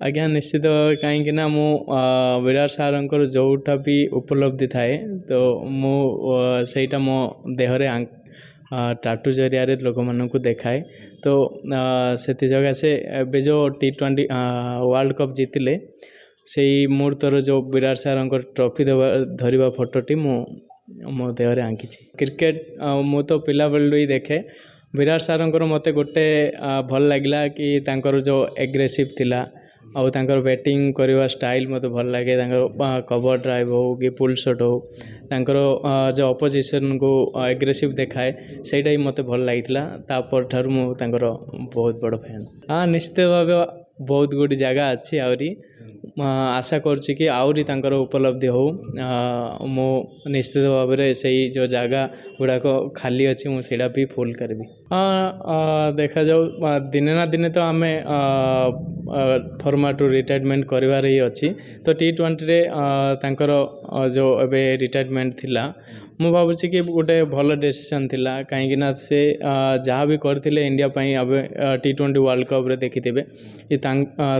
ଆଜ୍ଞା ନିଶ୍ଚିତ କାହିଁକିନା ମୁଁ ବିରାଟ ସାର୍ଙ୍କର ଯେଉଁଟା ବି ଉପଲବ୍ଧି ଥାଏ ତ ମୁଁ ସେଇଟା ମୋ ଦେହରେ ଟାଟୁ ଜରିଆରେ ଲୋକମାନଙ୍କୁ ଦେଖାଏ। ତ ସେଥିଯୋଗା ସେ ଏବେ ଯେଉଁ T20 ୱାର୍ଲଡ଼ କପ୍ ଜିତିଲେ ସେଇ ମୁହୂର୍ତ୍ତର ଯେଉଁ ବିରାଟ ସାର୍ଙ୍କର ଟ୍ରଫି ଧରିବା ଫଟୋଟି ମୁଁ ମୋ ଦେହରେ ଆଙ୍କିଛି। କ୍ରିକେଟ୍ ମୁଁ ତ ପିଲାବେଳୁ ହିଁ ଦେଖେ। ବିରାଟ ସାର୍ଙ୍କର ମୋତେ ଗୋଟେ ଭଲ ଲାଗିଲା କି ତାଙ୍କର ଯେଉଁ ଏଗ୍ରେସିଭ୍ ଥିଲା ଆଉ ତାଙ୍କର ବ୍ୟାଟିଂ କରିବା ଷ୍ଟାଇଲ୍ ମୋତେ ଭଲ ଲାଗେ। ତାଙ୍କର କଭର୍ ଡ୍ରାଇଭ୍ ହେଉ କି ପୁଲ୍ ସଟ୍ ହେଉ ତାଙ୍କର ଯେଉଁ ଅପୋଜିସନ୍କୁ ଏଗ୍ରେସିଭ୍ ଦେଖାଏ ସେଇଟା ହିଁ ମୋତେ ଭଲ ଲାଗିଥିଲା। ତାପରଠାରୁ ମୁଁ ତାଙ୍କର ବହୁତ ବଡ଼ ଫ୍ୟାନ୍। ନିଶ୍ଚିତ ଭାବେ ବହୁତ ଗୁଡ଼ିଏ ଜାଗା ଅଛି ଆହୁରି ଆଶା କରୁଛି କି ଆହୁରି ତାଙ୍କର ଉପଲବ୍ଧି ହେଉ। ମୁଁ ନିଶ୍ଚିତ ଭାବରେ ସେଇ ଯେଉଁ ଜାଗା ଗୁଡ଼ାକ ଖାଲି ଅଛି ମୁଁ ସେଇଟା ବି ଫୁଲ୍ କରିବି। ଦେଖାଯାଉ ଦିନେ ନା ଦିନେ ତ ଆମେ ଫର୍ମାଟରୁ ରିଟାୟାରମେଣ୍ଟ କରିବାର ହିଁ ଅଛି। ତ T20ରେ ତାଙ୍କର ଯେଉଁ ଏବେ ରିଟାୟାରମେଣ୍ଟ ଥିଲା ମୁଁ ଭାବୁଛି କି ଗୋଟେ ଭଲ ଡିସିସନ୍ ଥିଲା। କାହିଁକିନା ସେ ଯାହା ବି କରିଥିଲେ ଇଣ୍ଡିଆ ପାଇଁ ଏବେ T20 ୱାର୍ଲଡ଼ କପ୍ରେ ଦେଖିଥିବେ କି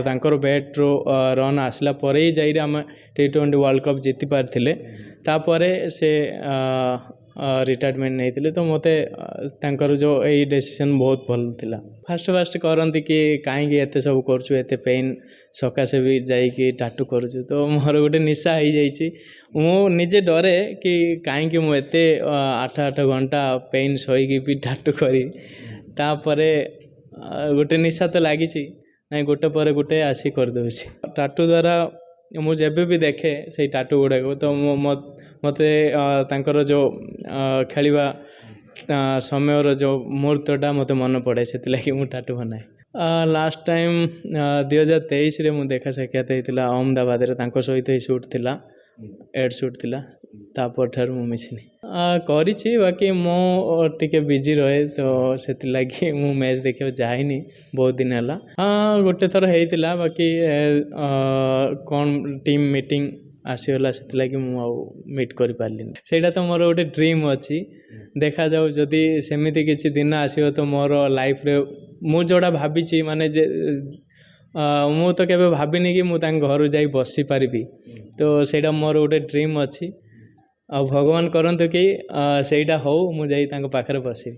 ତାଙ୍କର ବ୍ୟାଟ୍ରୁ ରନ୍ ଆସିଲା ପରେ ହିଁ ଯାଇକି ଆମେ T20 ୱାର୍ଲଡ଼ କପ୍ ଜିତି ପାରିଥିଲେ। ତାପରେ ସେ ରିଟାୟାରମେଣ୍ଟ ନେଇଥିଲେ। ତ ମୋତେ ତାଙ୍କର ଯେଉଁ ଏଇ ଡିସିସନ୍ ବହୁତ ଭଲ ଥିଲା। ଫାଷ୍ଟ କରନ୍ତି କି କାହିଁକି ଏତେ ସବୁ କରୁଛୁ, ଏତେ ପେନ୍ ସକାଶେ ବି ଯାଇକି ଟାଟୁ କରୁଛୁ। ତ ମୋର ଗୋଟେ ନିଶା ହେଇଯାଇଛି। ମୁଁ ନିଜେ ଡରେ କି କାହିଁକି ମୁଁ ଏତେ 8 ଘଣ୍ଟା ପେନ୍ ସହିକି ବି ଟାଟୁ କରିବି। ତାପରେ ଗୋଟେ ନିଶା ତ ଲାଗିଛି, ନାଇଁ ଗୋଟେ ପରେ ଗୋଟେ ଆସି କରିଦେଉଛି। ଟାଟୁ ଦ୍ୱାରା ମୁଁ ଯେବେ ବି ଦେଖେ ସେଇ ଟାଟୁ ଗୁଡ଼ାକ ତ ମୋତେ ତାଙ୍କର ଯେଉଁ ଖେଳିବା ସମୟର ଯେଉଁ ମୁହୂର୍ତ୍ତଟା ମୋତେ ମନେ ପଡ଼େ, ସେଥିଲାଗି ମୁଁ ଟାଟୁ ବନାଏ। ଲାଷ୍ଟ ଟାଇମ୍ 2023ରେ ମୁଁ ଦେଖା ସାକ୍ଷାତ ହେଇଥିଲା ଅହମ୍ମଦାବାଦରେ। ତାଙ୍କ ସହିତ ହିଁ ସୁଟ୍ ଥିଲା, ଏଡ୍ ସୁଟ୍ ଥିଲା। ତାପରଠାରୁ ମୁଁ ମିଶିନି। କରିଛି ବାକି ମୁଁ ଟିକେ ବିଜି ରହେ ତ ସେଥିଲାଗି ମୁଁ ମ୍ୟାଚ୍ ଦେଖିବାକୁ ଯାଇନି ବହୁତ ଦିନ ହେଲା। ଗୋଟେ ଥର ହେଇଥିଲା ବାକି କ'ଣ ଟିମ୍ ମିଟିଂ ଆସିଗଲା ସେଥିଲାଗି ମୁଁ ଆଉ ମିଟ୍ କରିପାରିଲିନି। ସେଇଟା ତ ମୋର ଗୋଟେ ଡ୍ରିମ୍ ଅଛି। ଦେଖାଯାଉ ଯଦି ସେମିତି କିଛି ଦିନ ଆସିବ ତ ମୋର ଲାଇଫ୍ରେ ମୁଁ ଯେଉଁଟା ଭାବିଛି ମାନେ ଯେ ମୁଁ ତ କେବେ ଭାବିନି କି ମୁଁ ତାଙ୍କ ଘରୁ ଯାଇ ବସିପାରିବି। ତ ସେଇଟା ମୋର ଗୋଟେ ଡ୍ରିମ୍ ଅଛି। ଆଉ ଭଗବାନ କରନ୍ତୁ କି ସେଇଟା ହଉ, ମୁଁ ଯାଇ ତାଙ୍କ ପାଖରେ ବସିବି।